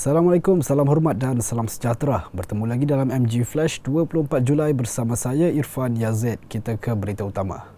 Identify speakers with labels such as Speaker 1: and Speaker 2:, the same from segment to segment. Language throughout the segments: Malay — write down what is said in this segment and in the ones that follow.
Speaker 1: Assalamualaikum, salam hormat dan salam sejahtera. Bertemu lagi dalam MG Flash 24 Julai bersama saya Irfan Yazid. Kita ke berita utama.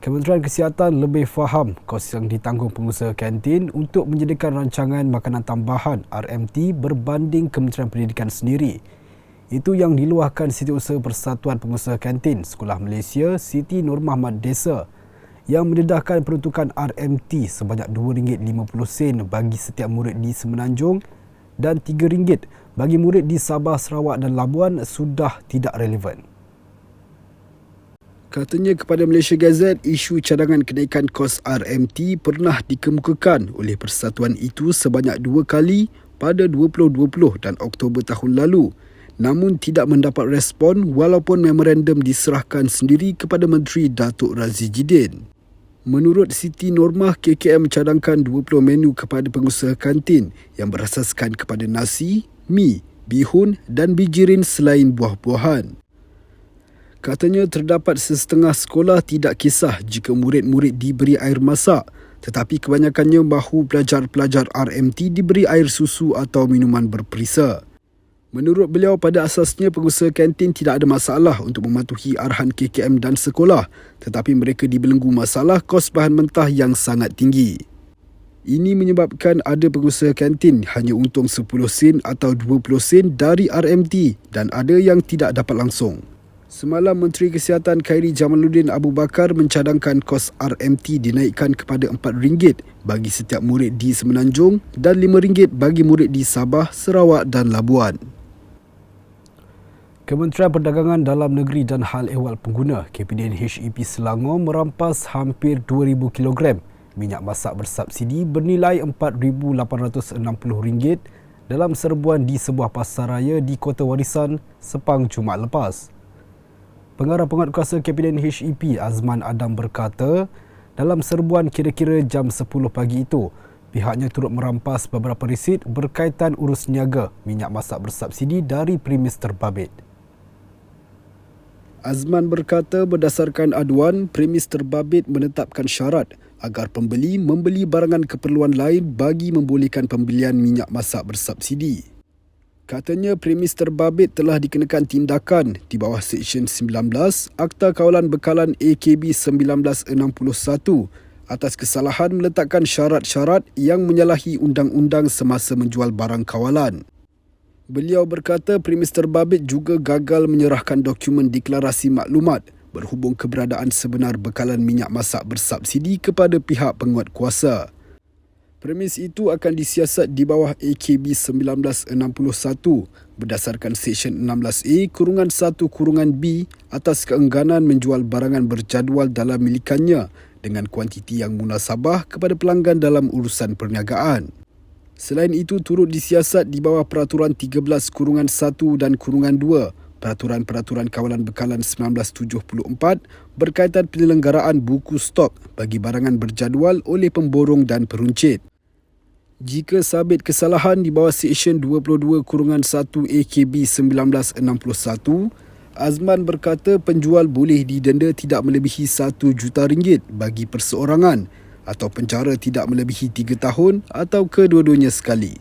Speaker 1: Kementerian Kesihatan lebih faham kos yang ditanggung pengusaha kantin untuk menyediakan rancangan makanan tambahan RMT berbanding Kementerian Pendidikan sendiri. Itu yang diluahkan Setiausaha Persatuan Pengusaha Kantin Sekolah Malaysia Siti Nur Mahmad Desa yang mendedahkan peruntukan RMT sebanyak RM2.50 bagi setiap murid di Semenanjung dan RM3 bagi murid di Sabah, Sarawak dan Labuan sudah tidak relevan. Katanya kepada Malaysia Gazette, isu cadangan kenaikan kos RMT pernah dikemukakan oleh persatuan itu sebanyak 2 kali pada 2020 dan Oktober tahun lalu, namun tidak mendapat respon walaupun memorandum diserahkan sendiri kepada Menteri Datuk Razzie Jidin. Menurut Siti Normah, KKM mencadangkan 20 menu kepada pengusaha kantin yang berasaskan kepada nasi, mi, bihun dan bijirin selain buah-buahan. Katanya terdapat sesetengah sekolah tidak kisah jika murid-murid diberi air masak, tetapi kebanyakannya mahu pelajar-pelajar RMT diberi air susu atau minuman berperisa. Menurut beliau, pada asasnya pengusaha kantin tidak ada masalah untuk mematuhi arahan KKM dan sekolah, tetapi mereka dibelenggu masalah kos bahan mentah yang sangat tinggi. Ini menyebabkan ada pengusaha kantin hanya untung 10 sen atau 20 sen dari RMT dan ada yang tidak dapat langsung. Semalam, Menteri Kesihatan Khairi Jamaluddin Abu Bakar mencadangkan kos RMT dinaikkan kepada RM4 bagi setiap murid di Semenanjung dan RM5 bagi murid di Sabah, Sarawak dan Labuan. Kementerian Perdagangan Dalam Negeri dan Hal Ehwal Pengguna KPDN HEP Selangor merampas hampir 2,000 kilogram minyak masak bersubsidi bernilai RM4,860 dalam serbuan di sebuah pasaraya di Kota Warisan, Sepang Jumaat lepas. Pengarah Penguatkuasa KPDN HEP Azman Adam berkata, dalam serbuan kira-kira jam 10 pagi itu, pihaknya turut merampas beberapa resit berkaitan urus niaga minyak masak bersubsidi dari premis terbabit. Azman berkata berdasarkan aduan, premis terbabit menetapkan syarat agar pembeli membeli barangan keperluan lain bagi membolehkan pembelian minyak masak bersubsidi. Katanya premis terbabit telah dikenakan tindakan di bawah Seksyen 19 Akta Kawalan Bekalan AKB 1961 atas kesalahan meletakkan syarat-syarat yang menyalahi undang-undang semasa menjual barang kawalan. Beliau berkata premis terbabit juga gagal menyerahkan dokumen deklarasi maklumat berhubung keberadaan sebenar bekalan minyak masak bersubsidi kepada pihak penguatkuasa. Premis itu akan disiasat di bawah AKB 1961 berdasarkan Seksyen 16A-1-B atas keengganan menjual barangan berjadual dalam milikannya dengan kuantiti yang munasabah kepada pelanggan dalam urusan perniagaan. Selain itu, turut disiasat di bawah Peraturan 13-1 dan -2 Peraturan-Peraturan Kawalan Bekalan 1974 berkaitan penyelenggaraan buku stok bagi barangan berjadual oleh pemborong dan peruncit. Jika sabit kesalahan di bawah Seksyen 22-1 AKB 1961, Azman berkata penjual boleh didenda tidak melebihi RM1 juta bagi perseorangan atau penjara tidak melebihi 3 tahun atau kedua-duanya sekali.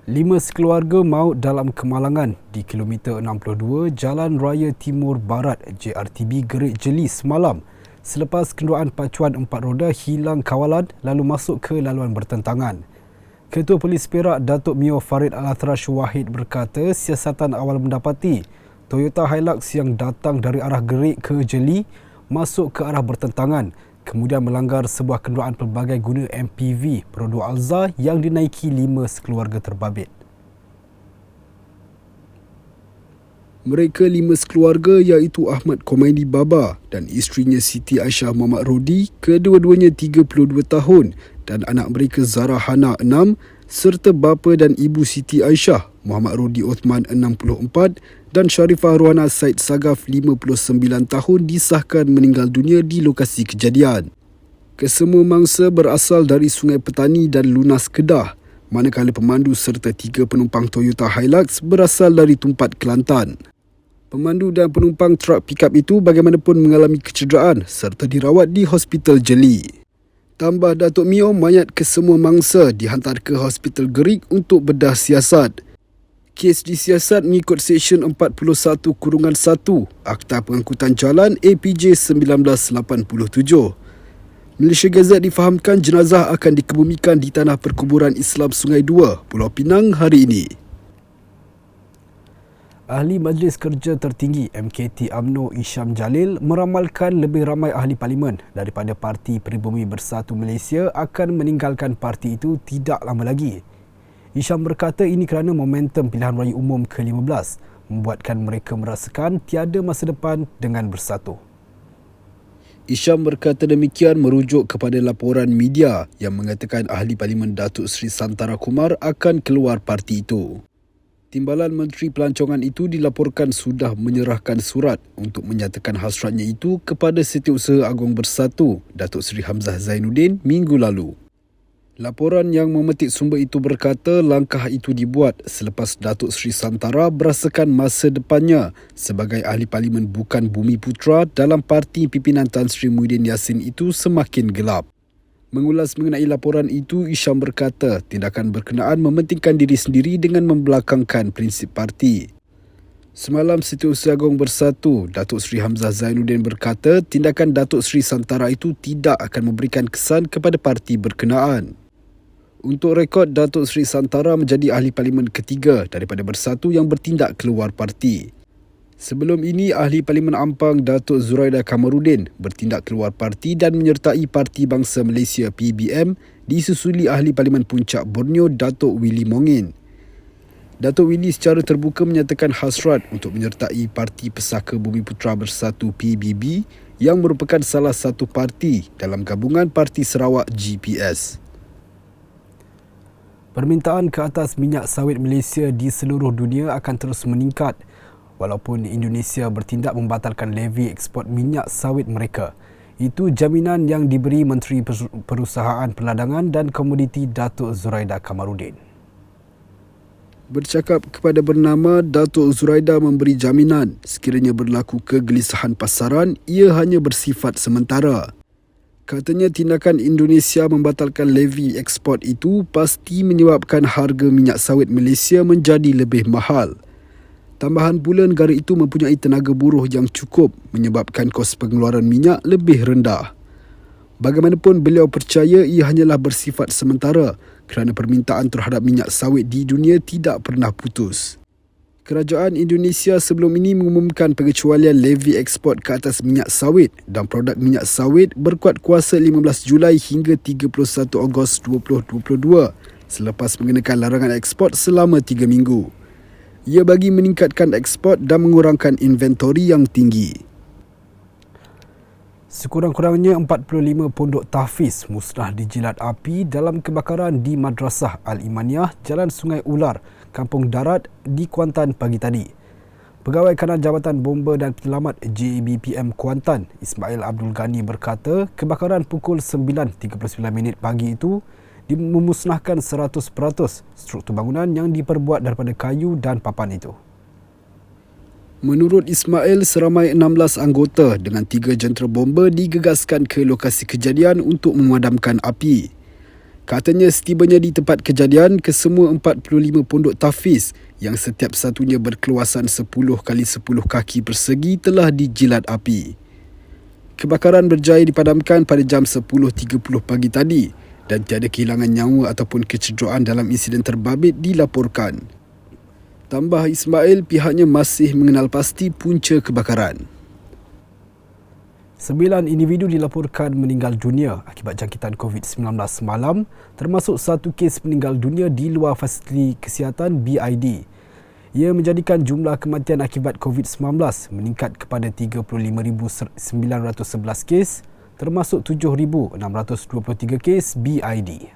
Speaker 1: 5 sekeluarga maut dalam kemalangan di kilometer 62 Jalan Raya Timur Barat JRTB Gerik Jeli semalam selepas kenderaan pacuan 4 roda hilang kawalan lalu masuk ke laluan bertentangan. Ketua Polis Perak Datuk Mio Farid Al-Atrash Wahid berkata siasatan awal mendapati Toyota Hilux yang datang dari arah Gerik ke Jeli masuk ke arah bertentangan, kemudian melanggar sebuah kenderaan pelbagai guna MPV produk Alza yang dinaiki 5 sekeluarga terbabit. Mereka 5 sekeluarga iaitu Ahmad Komaidi Baba dan isterinya Siti Aisyah Muhammad Rodi, kedua-duanya 32 tahun dan anak mereka Zara Hana 6 serta bapa dan ibu Siti Aisyah Muhammad Rodi Othman 64 dan Sharifah Ruhana Said Sagaf 59 tahun disahkan meninggal dunia di lokasi kejadian. Kesemua mangsa berasal dari Sungai Petani dan Lunas Kedah, manakala pemandu serta 3 penumpang Toyota Hilux berasal dari Tumpat, Kelantan. Pemandu dan penumpang truk pikap itu bagaimanapun mengalami kecederaan serta dirawat di Hospital Jeli. Tambah Datuk Mio, mayat kesemua mangsa dihantar ke Hospital Gerik untuk bedah siasat. Kes disiasat mengikut Seksyen 41-1 Akta Pengangkutan Jalan APJ 1987. Malaysia Gazette difahamkan jenazah akan dikebumikan di Tanah Perkuburan Islam Sungai Dua, Pulau Pinang hari ini.
Speaker 2: Ahli Majlis Kerja Tertinggi MKT UMNO Isham Jalil meramalkan lebih ramai ahli parlimen daripada Parti Peribumi Bersatu Malaysia akan meninggalkan parti itu tidak lama lagi. Isham berkata ini kerana momentum pilihan raya umum ke-15 membuatkan mereka merasakan tiada masa depan dengan bersatu.
Speaker 1: Isham berkata demikian merujuk kepada laporan media yang mengatakan ahli parlimen Datuk Seri Santara Kumar akan keluar parti itu. Timbalan Menteri Pelancongan itu dilaporkan sudah menyerahkan surat untuk menyatakan hasratnya itu kepada Setiausaha Agong Bersatu, Datuk Seri Hamzah Zainuddin, minggu lalu. Laporan yang memetik sumber itu berkata langkah itu dibuat selepas Datuk Seri Santara berasakan masa depannya sebagai ahli parlimen bukan Bumi Putra dalam parti pimpinan Tan Sri Muhyiddin Yassin itu semakin gelap. Mengulas mengenai laporan itu, Isham berkata tindakan berkenaan mementingkan diri sendiri dengan membelakangkan prinsip parti. Semalam, Setiausaha Agong Bersatu, Datuk Seri Hamzah Zainuddin berkata tindakan Datuk Seri Santara itu tidak akan memberikan kesan kepada parti berkenaan. Untuk rekod, Datuk Seri Santara menjadi ahli parlimen ketiga daripada Bersatu yang bertindak keluar parti. Sebelum ini, ahli Parlimen Ampang Datuk Zuraida Kamarudin bertindak keluar parti dan menyertai Parti Bangsa Malaysia PBM disusuli ahli Parlimen Puncak Borneo Datuk Willy Mongin. Datuk Willy secara terbuka menyatakan hasrat untuk menyertai Parti Pesaka Bumi Putra Bersatu PBB yang merupakan salah satu parti dalam gabungan Parti Sarawak GPS.
Speaker 2: Permintaan ke atas minyak sawit Malaysia di seluruh dunia akan terus meningkat walaupun Indonesia bertindak membatalkan levy ekspor minyak sawit mereka. Itu jaminan yang diberi Menteri Perusahaan Perladangan dan Komoditi Datuk Zuraida Kamarudin.
Speaker 1: Bercakap kepada Bernama, Datuk Zuraida memberi jaminan sekiranya berlaku kegelisahan pasaran, ia hanya bersifat sementara. Katanya tindakan Indonesia membatalkan levy ekspor itu pasti menyebabkan harga minyak sawit Malaysia menjadi lebih mahal. Tambahan pula negara itu mempunyai tenaga buruh yang cukup menyebabkan kos pengeluaran minyak lebih rendah. Bagaimanapun beliau percaya ia hanyalah bersifat sementara kerana permintaan terhadap minyak sawit di dunia tidak pernah putus. Kerajaan Indonesia sebelum ini mengumumkan pengecualian levy ekspor ke atas minyak sawit dan produk minyak sawit berkuat kuasa 15 Julai hingga 31 Ogos 2022 selepas mengenakan larangan ekspor selama 3 minggu. Ia bagi meningkatkan ekspor dan mengurangkan inventori yang tinggi.
Speaker 2: Sekurang-kurangnya 45 pondok tahfiz musnah dijilat api dalam kebakaran di Madrasah Al-Imaniyah, Jalan Sungai Ular, Kampung Darat di Kuantan pagi tadi. Pegawai Kanan Jabatan Bomba dan Penyelamat JABPM Kuantan, Ismail Abdul Ghani berkata kebakaran pukul 9.39 pagi itu memusnahkan 100% struktur bangunan yang diperbuat daripada kayu dan papan itu.
Speaker 1: Menurut Ismail, seramai 16 anggota dengan 3 jentera bomba digegaskan ke lokasi kejadian untuk memadamkan api. Katanya setibanya di tempat kejadian, kesemua 45 pondok tahfiz yang setiap satunya berkeluasan 10 kali 10 kaki persegi telah dijilat api. Kebakaran berjaya dipadamkan pada jam 10.30 pagi tadi dan tiada kehilangan nyawa ataupun kecederaan dalam insiden terbabit dilaporkan. Tambah Ismail, pihaknya masih mengenal pasti punca kebakaran.
Speaker 2: 9 individu dilaporkan meninggal dunia akibat jangkitan COVID-19 semalam, termasuk 1 kes meninggal dunia di luar fasiliti kesihatan BID. Ia menjadikan jumlah kematian akibat COVID-19 meningkat kepada 35,911 kes, termasuk 7,623 kes BID.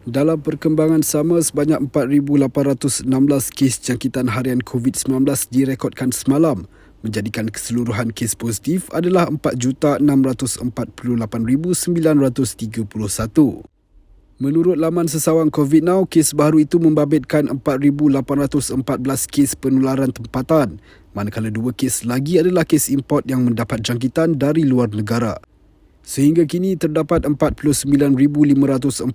Speaker 1: Dalam perkembangan sama, sebanyak 4,816 kes jangkitan harian COVID-19 direkodkan semalam, menjadikan keseluruhan kes positif adalah 4,648,931. Menurut laman sesawang COVID Now, kes baru itu membabitkan 4,814 kes penularan tempatan, manakala 2 kes lagi adalah kes import yang mendapat jangkitan dari luar negara. Sehingga kini terdapat 49,547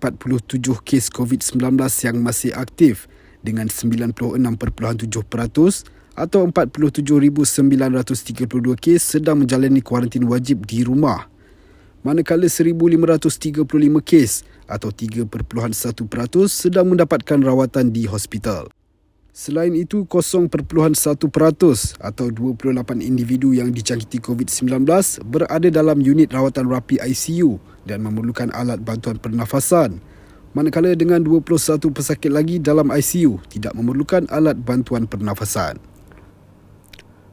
Speaker 1: kes COVID-19 yang masih aktif dengan 96.7% atau 47,932 kes sedang menjalani kuarantin wajib di rumah. Manakala 1,535 kes atau 3.1% sedang mendapatkan rawatan di hospital. Selain itu, 0.1% atau 28 individu yang dijangkiti COVID-19 berada dalam unit rawatan rapi ICU dan memerlukan alat bantuan pernafasan. Manakala dengan 21 pesakit lagi dalam ICU tidak memerlukan alat bantuan pernafasan.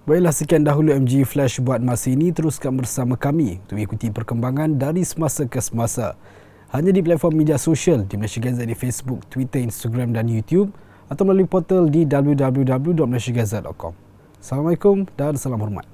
Speaker 2: Baiklah, sekian dahulu MG Flash buat masa ini. Teruskan bersama kami untuk ikuti perkembangan dari semasa ke semasa. Hanya di platform media sosial di Malaysia Gazette di Facebook, Twitter, Instagram dan YouTube atau melalui portal di www.malaysiagazette.com. Assalamualaikum dan salam hormat.